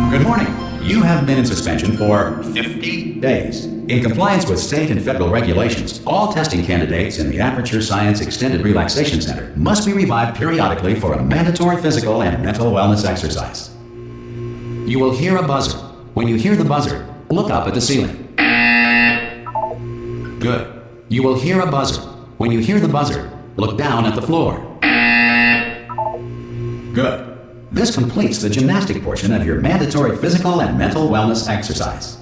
Good morning. You have been in suspension for 50 days. In compliance with state and federal regulations, all testing candidates in the Aperture Science Extended Relaxation Center must be revived periodically for a mandatory physical and mental wellness exercise. You will hear a buzzer. When you hear the buzzer, look up at the ceiling. Good. You will hear a buzzer. When you hear the buzzer, look down at the floor. Good. This completes the gymnastic portion of your mandatory physical and mental wellness exercise.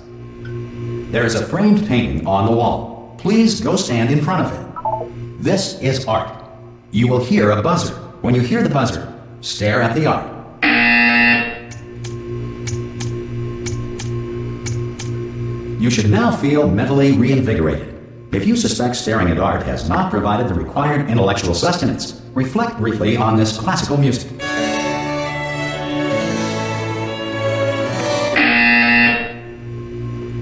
There is a framed painting on the wall. Please go stand in front of it. This is art. You will hear a buzzer. When you hear the buzzer, stare at the art. You should now feel mentally reinvigorated. If you suspect staring at art has not provided the required intellectual sustenance, reflect briefly on this classical music.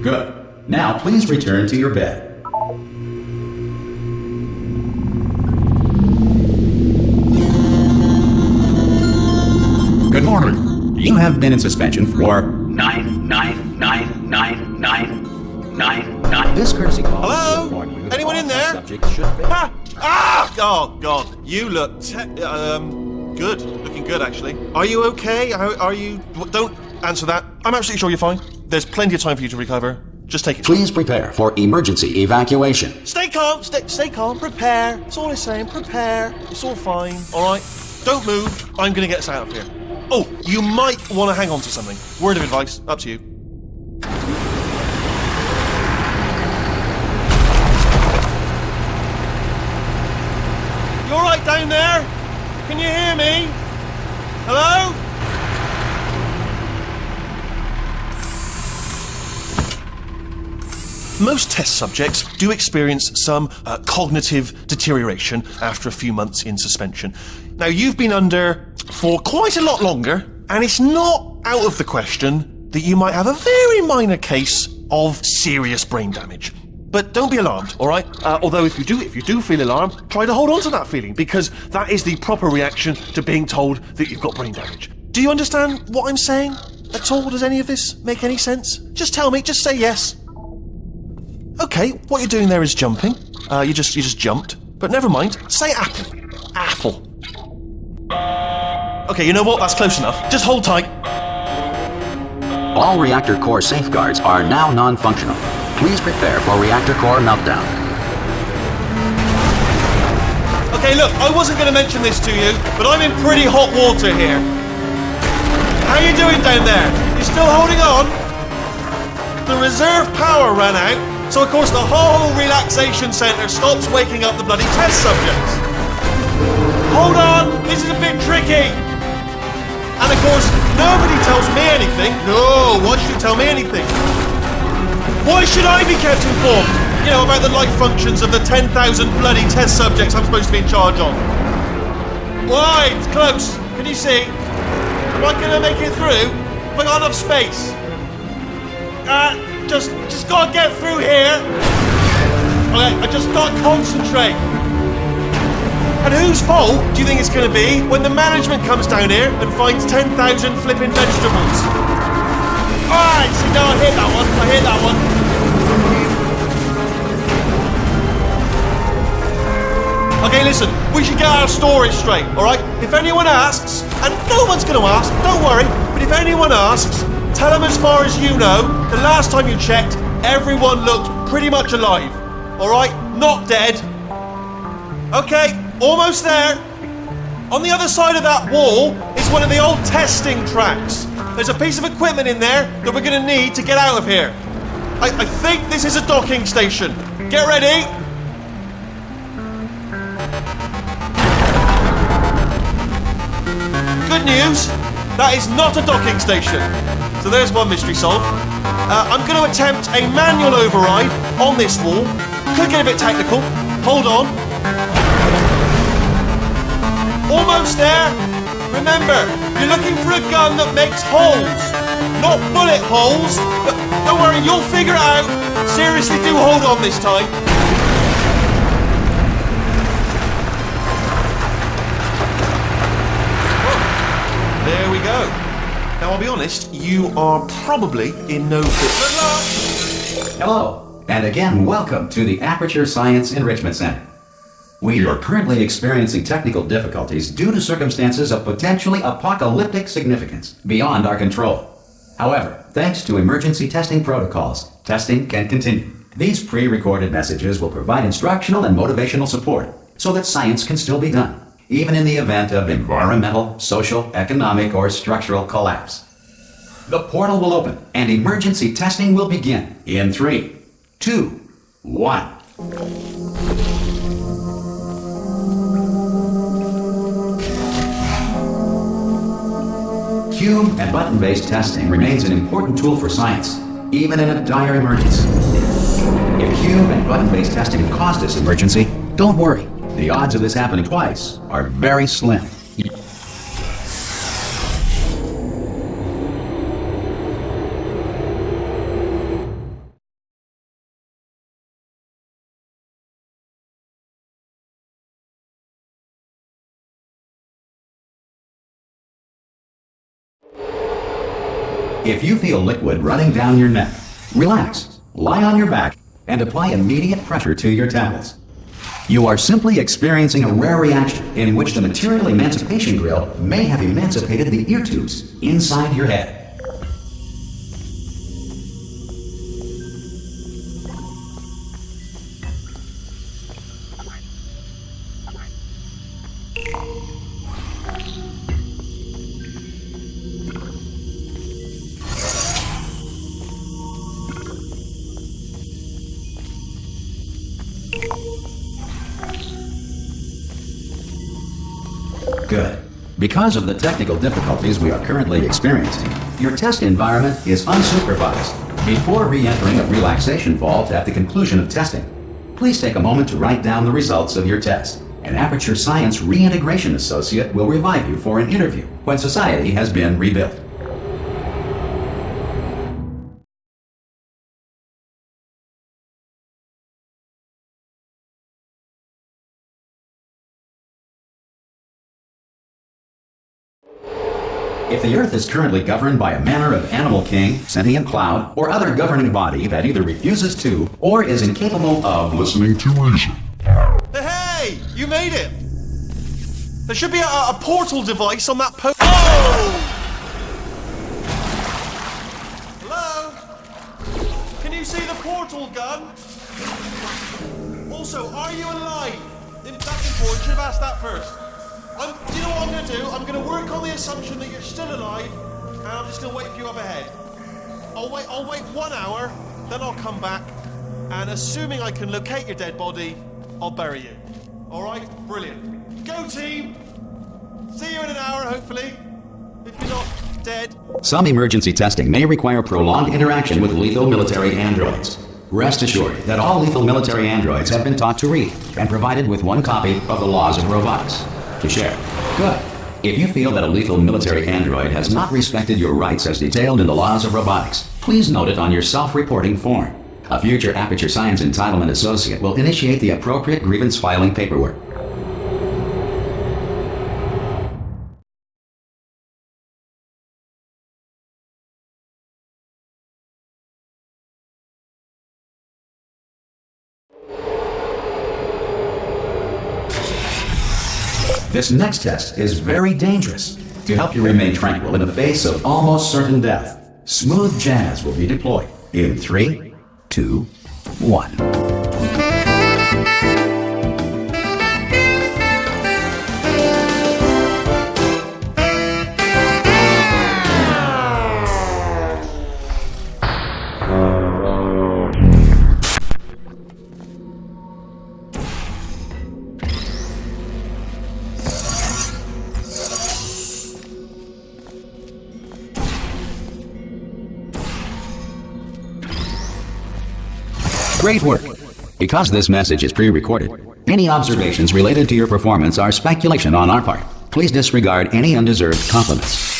Good. Now please return to your bed. Good morning. You have been in suspension for 9999999. This courtesy call. Hello? Anyone in there? Ah! Ah! Oh God! You look good. Looking good, actually. Are you okay? Are you? Don't answer that. I'm absolutely sure you're fine. There's plenty of time for you to recover. Just take it. Please prepare for emergency evacuation. Stay calm. Stay calm. Prepare. That's all I'm saying. Prepare. It's all fine. All right. Don't move. I'm gonna get us out of here. Oh, you might want to hang on to something. Word of advice. Up to you. You all right down there? Can you hear me? Hello? Most test subjects do experience some cognitive deterioration after a few months in suspension. Now, you've been under for quite a lot longer, and it's not out of the question that you might have a very minor case of serious brain damage. But don't be alarmed, all right? Although if you do feel alarmed, try to hold on to that feeling, because that is the proper reaction to being told that you've got brain damage. Do you understand what I'm saying at all? Does any of this make any sense? Just tell me, just say yes. Okay, what you're doing there is jumping. You just jumped. But never mind. Say apple. Apple. Okay, you know what? That's close enough. Just hold tight. All reactor core safeguards are now non-functional. Please prepare for reactor core meltdown. Okay, look, I wasn't going to mention this to you, but I'm in pretty hot water here. How you doing down there? You still holding on? The reserve power ran out. So, of course, the whole relaxation centre stops waking up the bloody test subjects. Hold on, this is a bit tricky. And, of course, nobody tells me anything. No, why should you tell me anything? Why should I be kept informed? You know, about the life functions of the 10,000 bloody test subjects I'm supposed to be in charge of. Why? It's close. Can you see? Am I going to make it through? Have I got enough space? Just gotta get through here. Okay, I just gotta concentrate. And whose fault do you think it's gonna be when the management comes down here and finds 10,000 flipping vegetables? Alright, see, now I hear that one. Okay, listen, we should get our story straight, alright? If anyone asks, and no one's gonna ask, don't worry, but if anyone asks, tell them as far as you know, the last time you checked, everyone looked pretty much alive. Alright? Not dead. Okay, almost there. On the other side of that wall is one of the old testing tracks. There's a piece of equipment in there that we're going to need to get out of here. I think this is a docking station. Get ready. Good news. That is not a docking station. So there's one mystery solved. I'm going to attempt a manual override on this wall. Could get a bit technical. Hold on. Almost there. Remember, you're looking for a gun that makes holes. Not bullet holes. But don't worry, you'll figure it out. Seriously, do hold on this time. There we go. Now, I'll be honest, you are probably in no good luck. Hello, and again, welcome to the Aperture Science Enrichment Center. We are currently experiencing technical difficulties due to circumstances of potentially apocalyptic significance beyond our control. However, thanks to emergency testing protocols, testing can continue. These pre-recorded messages will provide instructional and motivational support so that science can still be done, even in the event of environmental, social, economic, or structural collapse. The portal will open and emergency testing will begin in 3, 2, 1. Cube and button-based testing remains an important tool for science, even in a dire emergency. If cube and button-based testing caused this emergency, don't worry. The odds of this happening twice are very slim. If you feel liquid running down your neck, relax, lie on your back, and apply immediate pressure to your temples. You are simply experiencing a rare reaction in which the material emancipation grill may have emancipated the ear tubes inside your head. Good. Because of the technical difficulties we are currently experiencing, your test environment is unsupervised. Before re-entering a relaxation vault at the conclusion of testing, please take a moment to write down the results of your test. An Aperture Science Reintegration Associate will revive you for an interview when society has been rebuilt. If the Earth is currently governed by a manner of animal king, sentient cloud, or other governing body that either refuses to or is incapable of listening to reason. Hey! You made it! There should be a portal device on that Oh! Hello? Can you see the portal gun? Also, are you alive? That's important. Should have asked that first. Do you know what I'm going to do? I'm going to work on the assumption that you're still alive, and I'm just going to wait for you up ahead. I'll wait 1 hour, then I'll come back, and assuming I can locate your dead body, I'll bury you. Alright? Brilliant. Go team! See you in an hour, hopefully. If you're not dead. Some emergency testing may require prolonged interaction with lethal military androids. Rest assured that all lethal military androids have been taught to read and provided with 1 copy of the Laws of Robotics to share. Good. If you feel that a lethal military android has not respected your rights as detailed in the Laws of Robotics, please note it on your self-reporting form. A future Aperture Science Entitlement Associate will initiate the appropriate grievance filing paperwork. This next test is very dangerous. To help you remain tranquil in the face of almost certain death, smooth jazz will be deployed in 3, 2, 1. Great work! Because this message is pre-recorded, any observations related to your performance are speculation on our part. Please disregard any undeserved compliments.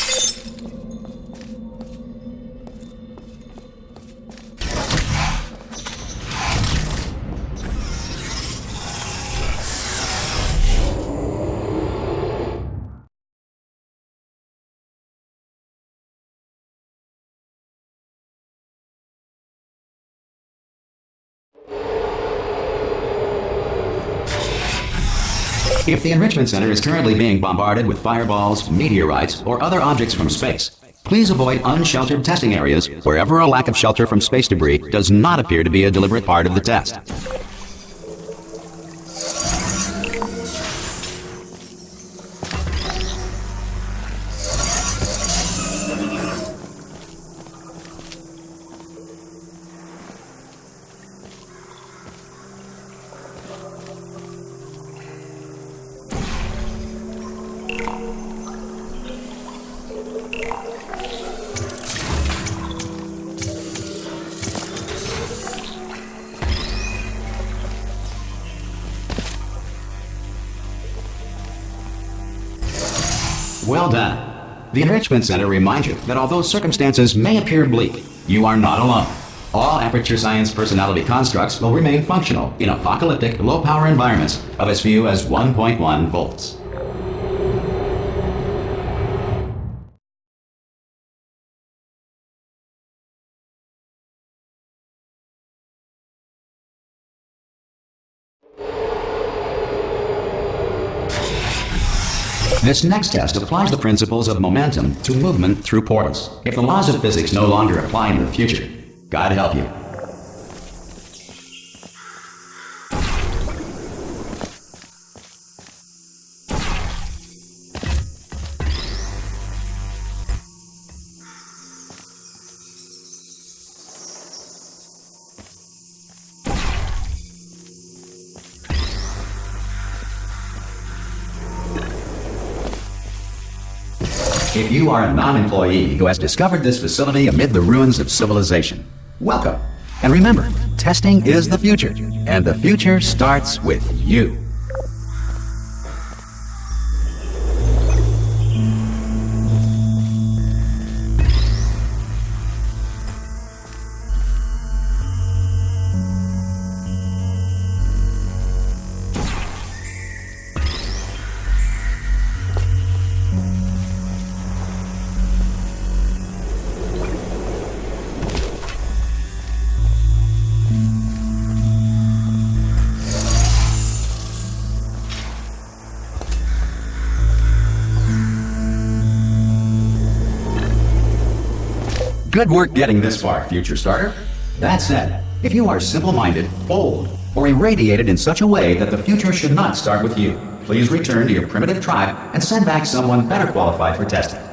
If the Enrichment Center is currently being bombarded with fireballs, meteorites, or other objects from space, please avoid unsheltered testing areas wherever a lack of shelter from space debris does not appear to be a deliberate part of the test. Well done. The Enrichment Center reminds you that although circumstances may appear bleak, you are not alone. All Aperture Science personality constructs will remain functional in apocalyptic, low-power environments of as few as 1.1 volts. This next test applies the principles of momentum to movement through portals. If the laws of physics no longer apply in the future, God help you. If you are a non-employee who has discovered this facility amid the ruins of civilization, welcome. And remember, testing is the future, and the future starts with you. Good work getting this far, future starter. That said, if you are simple-minded, bold, or irradiated in such a way that the future should not start with you, please return to your primitive tribe and send back someone better qualified for testing.